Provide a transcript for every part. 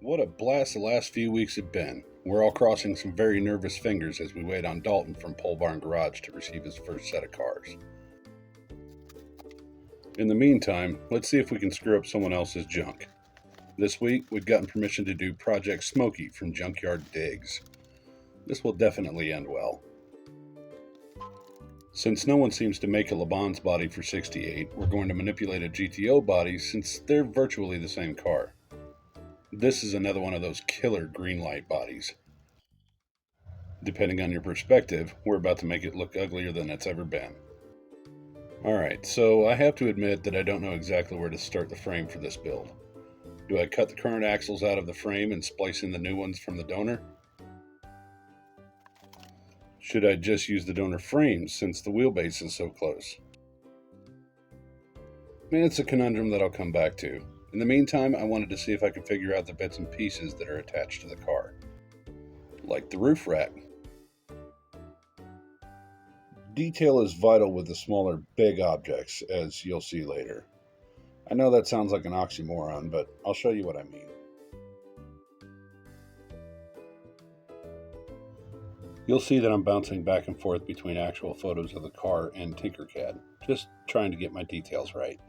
What a blast the last few weeks have been. We're all crossing some very nervous fingers as we wait on Dalton from Pole Barn Garage to receive his first set of cars. In the meantime, let's see if we can screw up someone else's junk. This week, we've gotten permission to do Project Smokey from Junkyard Digs. This will definitely end well. Since no one seems to make a LeMans body for 68, we're going to manipulate a GTO body since they're virtually the same car. This is another one of those killer green light bodies. Depending on your perspective, we're about to make it look uglier than it's ever been. Alright, so I have to admit that I don't know exactly where to start the frame for this build. Do I cut the current axles out of the frame and splice in the new ones from the donor? Should I just use the donor frames since the wheelbase is so close? It's a conundrum that I'll come back to. In the meantime, I wanted to see if I could figure out the bits and pieces that are attached to the car. Like the roof rack. Detail is vital with the smaller big objects, as you'll see later. I know that sounds like an oxymoron, but I'll show you what I mean. You'll see that I'm bouncing back and forth between actual photos of the car and Tinkercad, just trying to get my details right.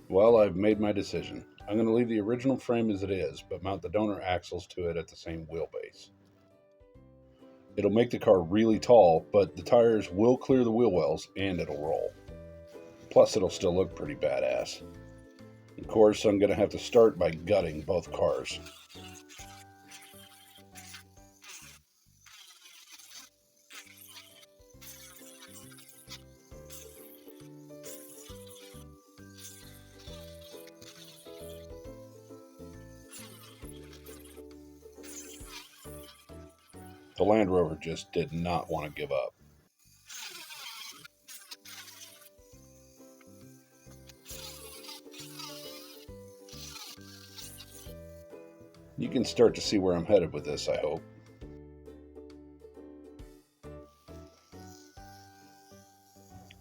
Well, I've made my decision. I'm going to leave the original frame as it is, but mount the donor axles to it at the same wheelbase. It'll make the car really tall, but the tires will clear the wheel wells and it'll roll. Plus, it'll still look pretty badass. Of course, I'm going to have to start by gutting both cars. The Land Rover just did not want to give up. You can start to see where I'm headed with this, I hope.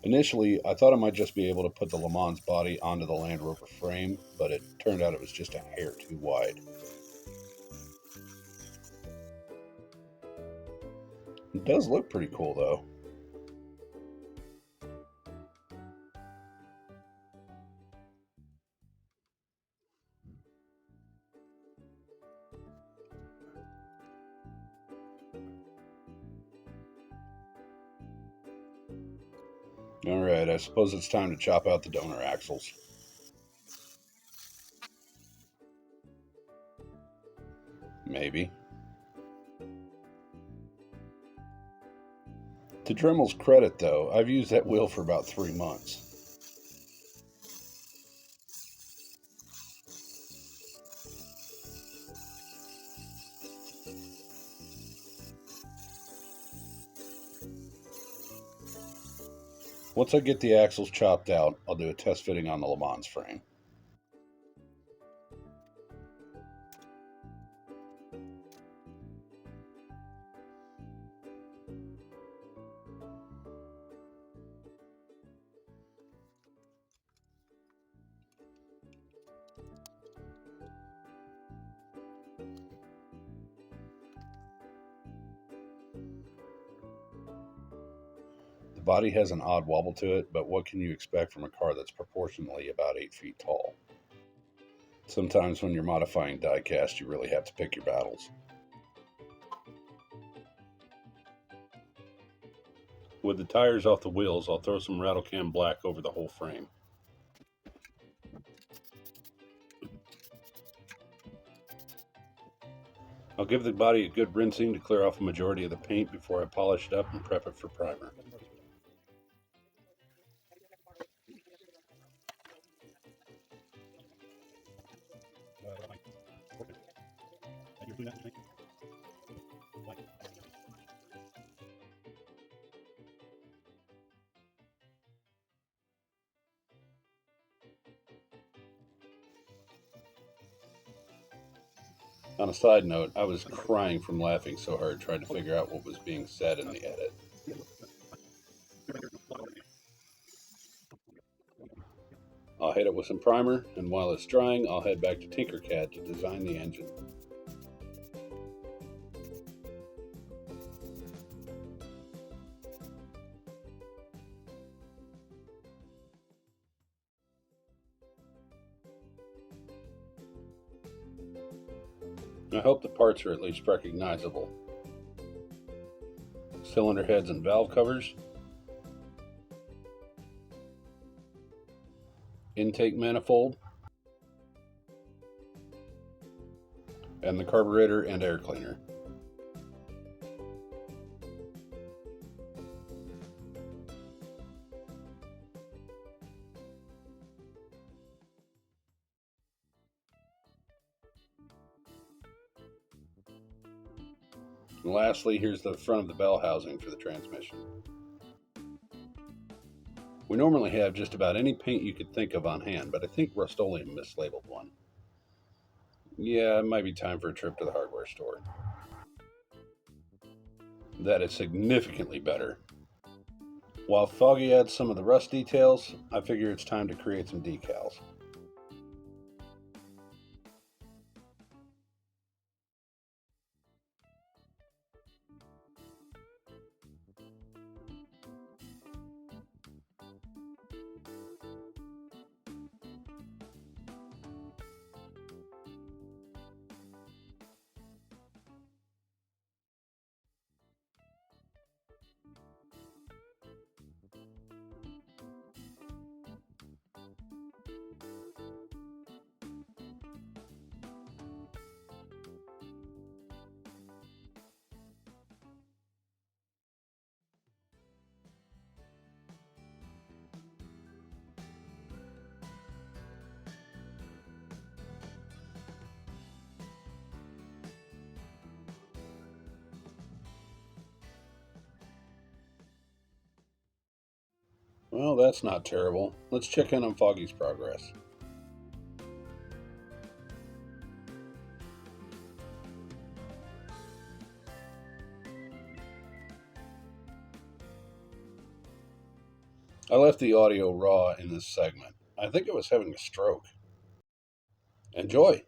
Initially, I thought I might just be able to put the LeMans body onto the Land Rover frame, but it turned out it was just a hair too wide. It does look pretty cool, though. Alright, I suppose it's time to chop out the donor axles. Maybe. To Dremel's credit, though, I've used that wheel for about 3 months. Once I get the axles chopped out, I'll do a test fitting on the LeMans frame. The body has an odd wobble to it, but what can you expect from a car that's proportionally about 8 feet tall? Sometimes when you're modifying diecast, you really have to pick your battles. With the tires off the wheels, I'll throw some rattle can black over the whole frame. I'll give the body a good rinsing to clear off a majority of the paint before I polish it up and prep it for primer. On a side note, I was crying from laughing so hard trying to figure out what was being said in the edit. I'll hit it with some primer, and while it's drying, I'll head back to Tinkercad to design the engine. I hope the parts are at least recognizable. Cylinder heads and valve covers, intake manifold, and the carburetor and air cleaner. And lastly, here's the front of the bell housing for the transmission. We normally have just about any paint you could think of on hand, but I think Rust-Oleum mislabeled one. Yeah, it might be time for a trip to the hardware store. That is significantly better. While Foggy adds some of the rust details, I figure it's time to create some decals. Well, that's not terrible. Let's check in on Foggy's progress. I left the audio raw in this segment. I think I was having a stroke. Enjoy!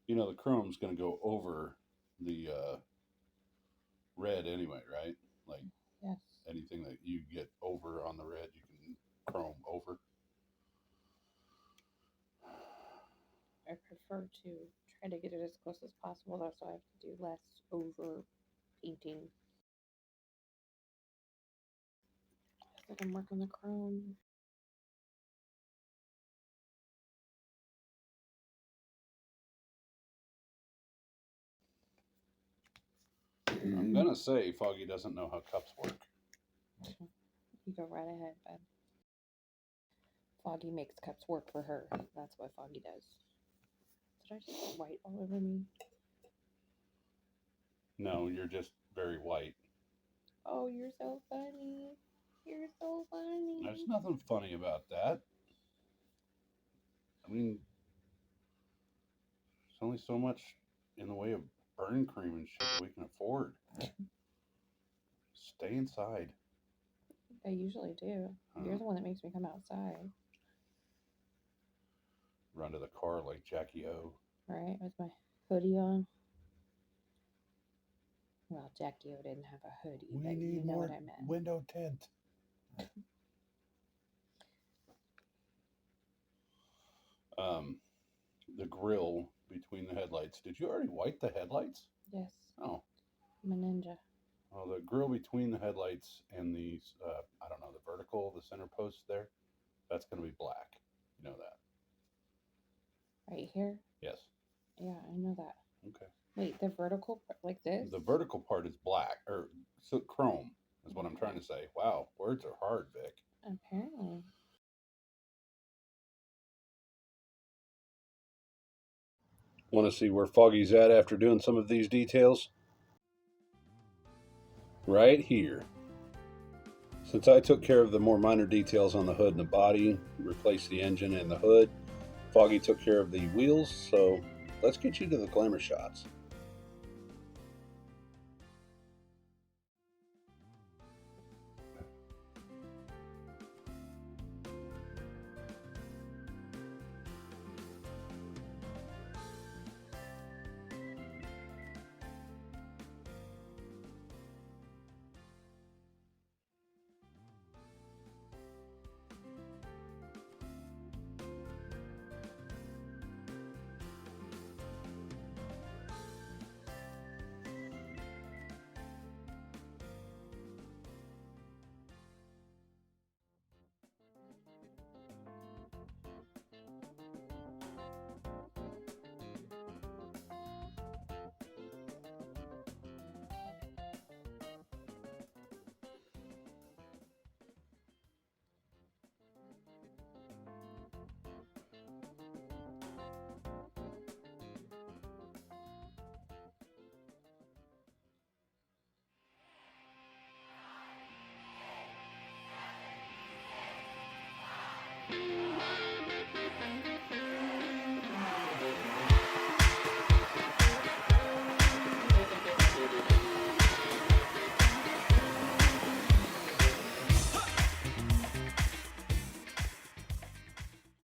You know, the chrome's going to go over the red anyway, right? Like, yes. Anything that you get over on the red, you can chrome over. I prefer to try to get it as close as possible. That's why I have to do less over painting. Let him work on the chrome. I'm gonna say Foggy doesn't know how cups work. You go right ahead, bud. Foggy makes cups work for her. That's what Foggy does. Did I just get white all over me? No, you're just very white. Oh, you're so funny. You're so funny. There's nothing funny about that. I mean, there's only so much in the way of burn cream and shit that we can afford. Stay inside. I usually do. You're the one that makes me come outside. Run to the car like Jackie O. Right, with my hoodie on. Well, Jackie O didn't have a hoodie, but you know what I meant. Window tint. The grill between the headlights. Did you already white the headlights? Yes. Oh. I'm a ninja. Well, the grill between the headlights and these, I don't know, the vertical, the center post there, that's going to be black. You know that. Right here? Yes. Yeah, I know that. Okay. Wait, the vertical part, like this? The vertical part is black, or so chrome is what I'm trying to say. Wow, words are hard, Vic. Apparently. Want to see where Foggy's at after doing some of these details? Right here. Since I took care of the more minor details on the hood and the body, replaced the engine and the hood, Foggy took care of the wheels, so let's get you to the glamour shots.